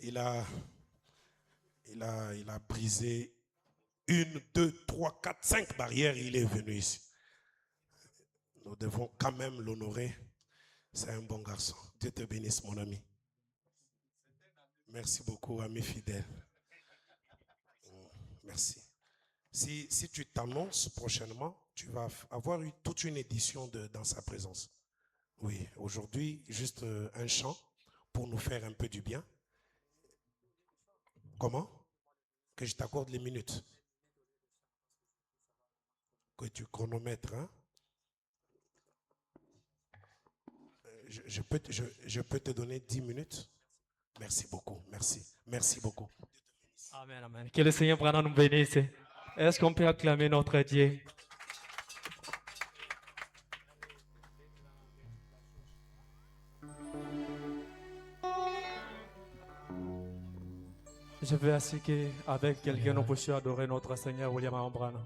il a brisé 1, 2, 3, 4, 5 barrières. Il est venu ici. Nous devons quand même l'honorer. C'est un bon garçon. Dieu te bénisse, mon ami. Merci beaucoup, ami fidèle. Merci. Si tu t'annonces prochainement, tu vas avoir toute une édition dans sa présence. Oui, aujourd'hui, juste un chant pour nous faire un peu du bien. Comment? Que je t'accorde les minutes. Que tu chronomètres, hein? Je peux te donner 10 minutes. Merci beaucoup, merci. Merci beaucoup. Amen, amen. Que le Seigneur vraiment nous bénisse. Est-ce qu'on peut acclamer notre Dieu? Je vais assurer avec quelqu'un nous puissions adorer notre Seigneur William Ambrana.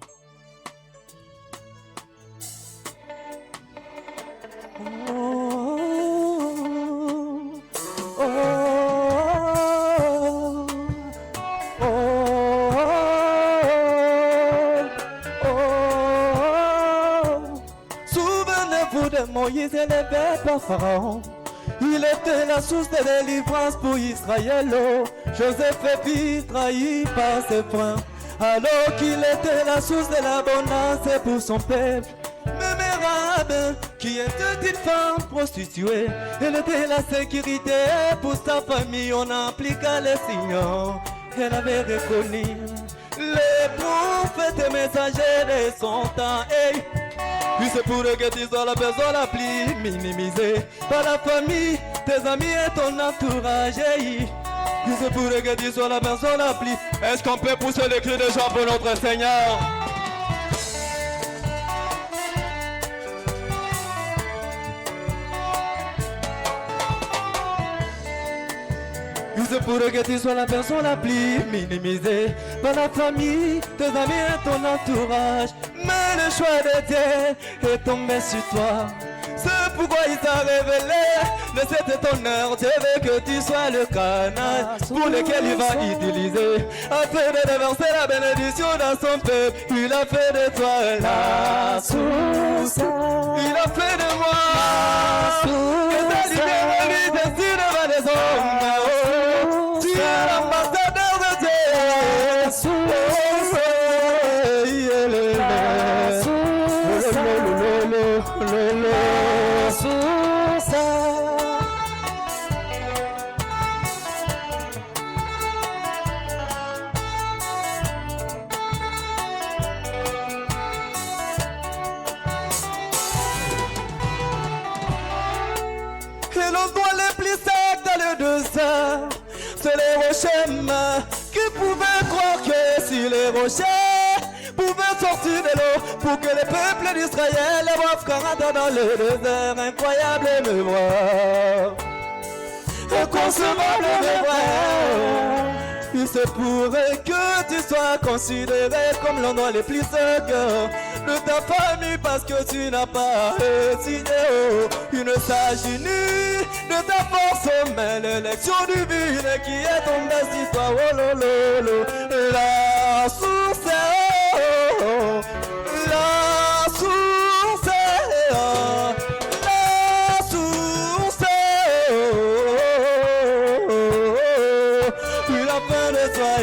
Souvenez-vous de Moïse et les bêtes par Pharaon. Il était la source de délivrance pour Israël. Joseph est fils trahi par ses frères. Alors qu'il était la source de l'abondance pour son peuple. Mémérable, qui est une petite femme prostituée. Elle était la sécurité pour sa famille. On appliqua les signes. Elle avait reconnu les prophètes et messagers de son temps. Hey. Puis c'est pour que tu sois la personne la plus minimisée par la famille, tes amis et ton entourage. Puis c'est pour que tu sois la personne la plus. Est-ce qu'on peut pousser les cris de joie pour notre Seigneur? Puis c'est pour que tu sois la personne la plus minimisée par la famille, tes amis et ton entourage. Mais le choix de Dieu est tombé sur toi. C'est pourquoi il t'a révélé de cet honneur. Dieu veut que tu sois le canal pour lequel il va utiliser afin de déverser la bénédiction dans son peuple. Il a fait de toi la source. Il a fait de moi la source. Et t'as libéré lui dessus devant les hommes. Tu es l'ambassadeur de Dieu. La source. Et l'endroit les plus secs dans le désert, c'est les rochers qui pouvaient croire que si les rochers pouvaient sortir de l'eau pour que les peuples d'Israël voient 40 ans dans le désert. Incroyable me voir, inconcevable me voir. Il se pourrait que tu sois considéré comme l'endroit le plus secure de ta famille parce que tu n'as pas signé une s'agit de ta force, mais l'élection divine qui est tombée sur toi. Oh lolo, la source, la source, la source. Il a fait de toi,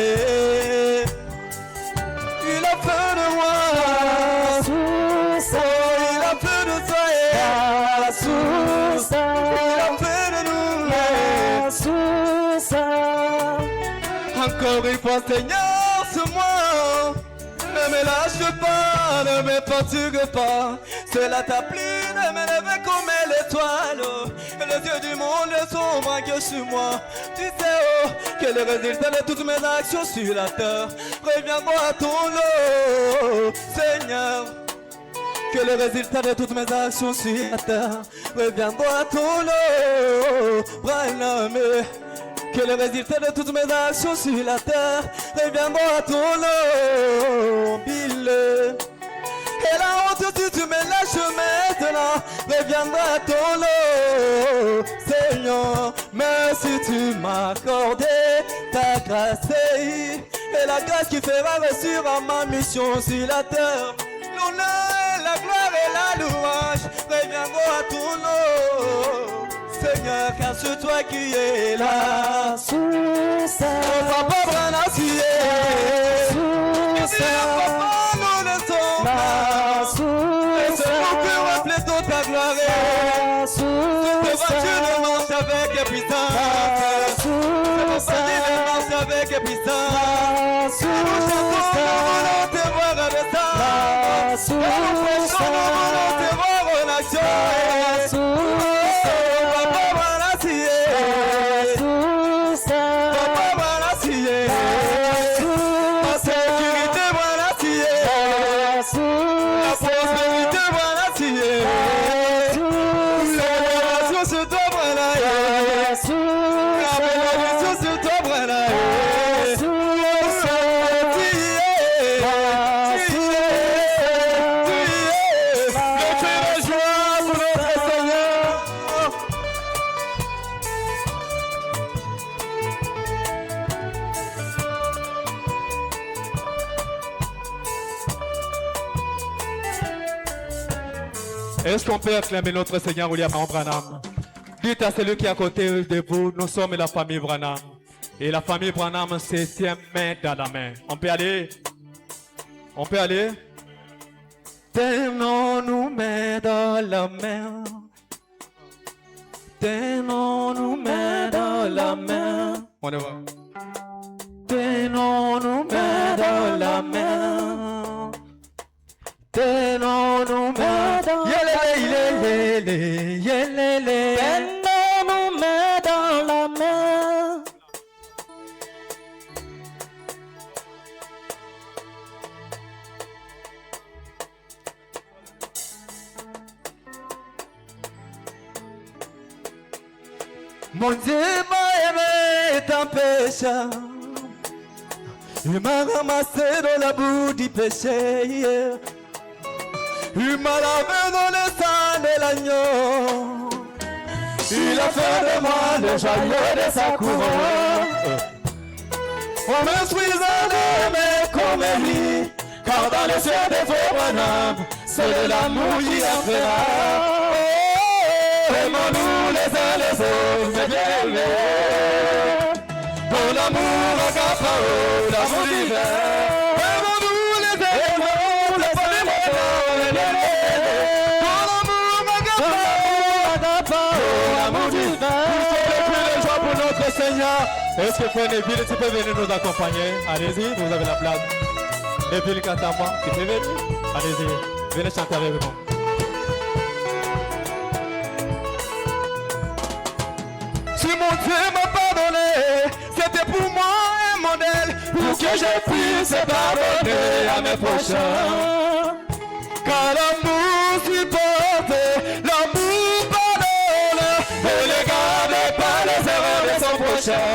il a fait de moi. La source, il a fait de toi, la source. Il a fait de nous, la source. Encore une fois, Seigneur, c'est moi. Ne me lâche pas, ne me fatigue pas. Cela t'a plu de me lever comme l'étoile. Et les yeux du monde sont braqués sur moi. Tu sais que le résultat de toutes mes actions sur la terre reviendra à ton lot, Seigneur. Que le résultat de toutes mes actions sur la terre reviendra à ton lot, Branham. Que le résultat de toutes mes actions sur la terre reviendra à ton lot, Bill. Et la honte si tu me lâches maintenant reviendra à ton lot, Seigneur. Mais si tu m'as accordé grâce et la grâce qui fera réussir à ma mission sur la terre. L'honneur, la gloire et la louange reviendront à ton nom, Seigneur, car c'est toi qui es là. Sous ça, papa Branassier, papa, nous ne sommes pas. Et c'est nous qui reflétons ta gloire. Tu ne marches avec puissance. Tu marches avec puissance. Nous chantons, nous voulons te voir avec ça. Nous prêchons, nous voulons te voir en action. Papa Branassier, papa Branassier, la sécurité Branassier, la prospérité Branassier, l'élévation sur toi Branassier, la bénédiction sur toi Branassier. Est-ce qu'on peut acclamer notre Seigneur William Branham? Dites à celui qui est à côté de vous, nous sommes la famille Branham. Et la famille Branham, c'est tient main dans la main. On peut aller? On peut aller? Tenons-nous main dans la main. Tenons-nous main dans la main. On y va. Tenons-nous main dans la main. Tenons-nous main dans la main. Tenons-nous main dans la main. Mon Dieu m'a aimé tant pécheur. Il m'a ramassé dans la boue du péché. Il m'a lavé dans le sang de l'agneau. Il a fait de moi le joyau de sa couronne. On me suis aimé comme lui, car dans le ciel des faux bonhommes, c'est de l'amour qui la fera. Aimons-nous les uns les autres, mes bien-aimés. Pour l'amour agapao, l'amour divin. Aimons-nous les uns les autres, les pour l'amour agapao, l'amour divin. Pour les joies pour notre Seigneur. Est-ce que Frère Neville, tu peux venir nous accompagner? Allez-y, vous avez la place. Neville Katama, tu peux venir? Allez-y, venez chanter avec nous. Si mon Dieu m'a pardonné, c'était pour moi un modèle, pour que je puisse pardonner à mes prochains. Car l'amour supporte, l'amour pardonne, ne les garde pas les erreurs de son prochain.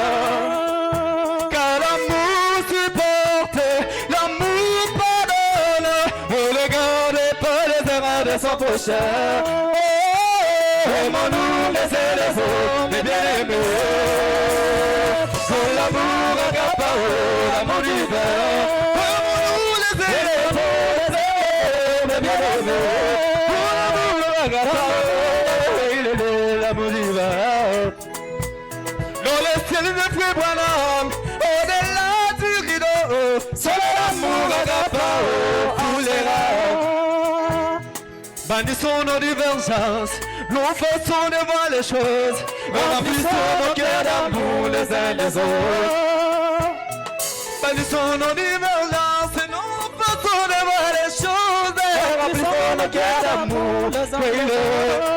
Car l'amour supporte, l'amour pardonne, ne les garde pas les erreurs de son prochain. Aimons-nous les uns les autres, mes bien-aimés. Pour l'amour agapao, l'amour divin. Aimons-nous les uns les autres, mes bien-aimés. Pour l'amour agapao, l'amour divin. Dans les ciels de Frère Branham, au-delà du rideau, c'est l'amour agapao pour les rats. Bannissons nos divergences, nous faisons de voir les choses, remplissons nos cœurs d'amour les uns les autres. Bannissons nos divergences, nous faisons de voir les choses, remplissons nos cœurs d'amour les uns les autres.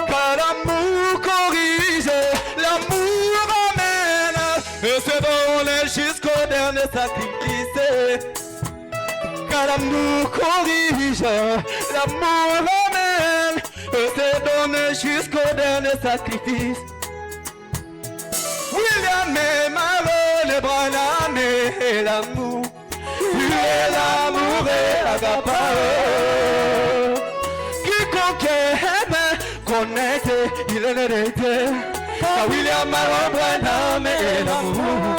Car l'amour corrige, l'amour ramène, et se donne jusqu'au dernier sacrifice. Car l'amour corrige, l'amour ramène, et se donne jusqu'au dernier sacrifice. William et Marlon et Branham et l'amour, tu es l'amour et l'agapao. Quiconque aime, connaît, il est l'héritier. Car William, Marlon, Branham et l'amour,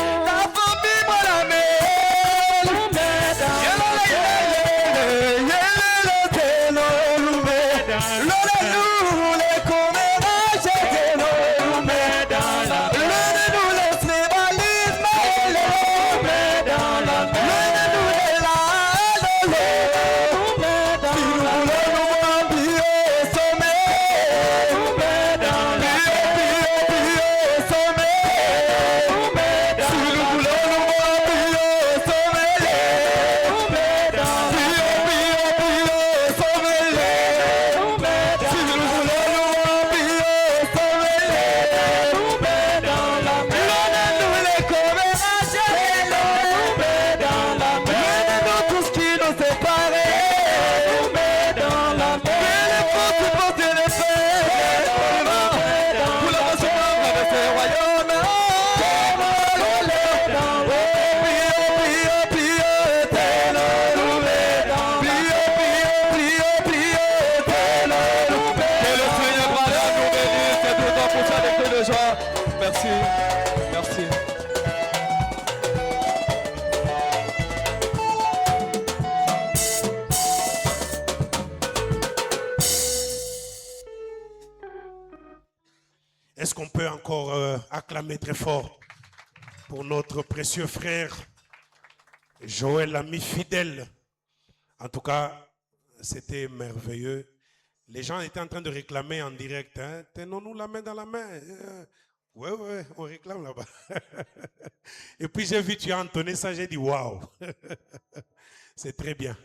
Merci. Merci. Est-ce qu'on peut encore acclamer très fort pour notre précieux frère Joël, ami fidèle. En tout cas, c'était merveilleux. Les gens étaient en train de réclamer en direct. Hein, tenons-nous la main dans la main. Ouais, on réclame là-bas. Et puis j'ai vu tu as entonné ça, j'ai dit waouh. C'est très bien.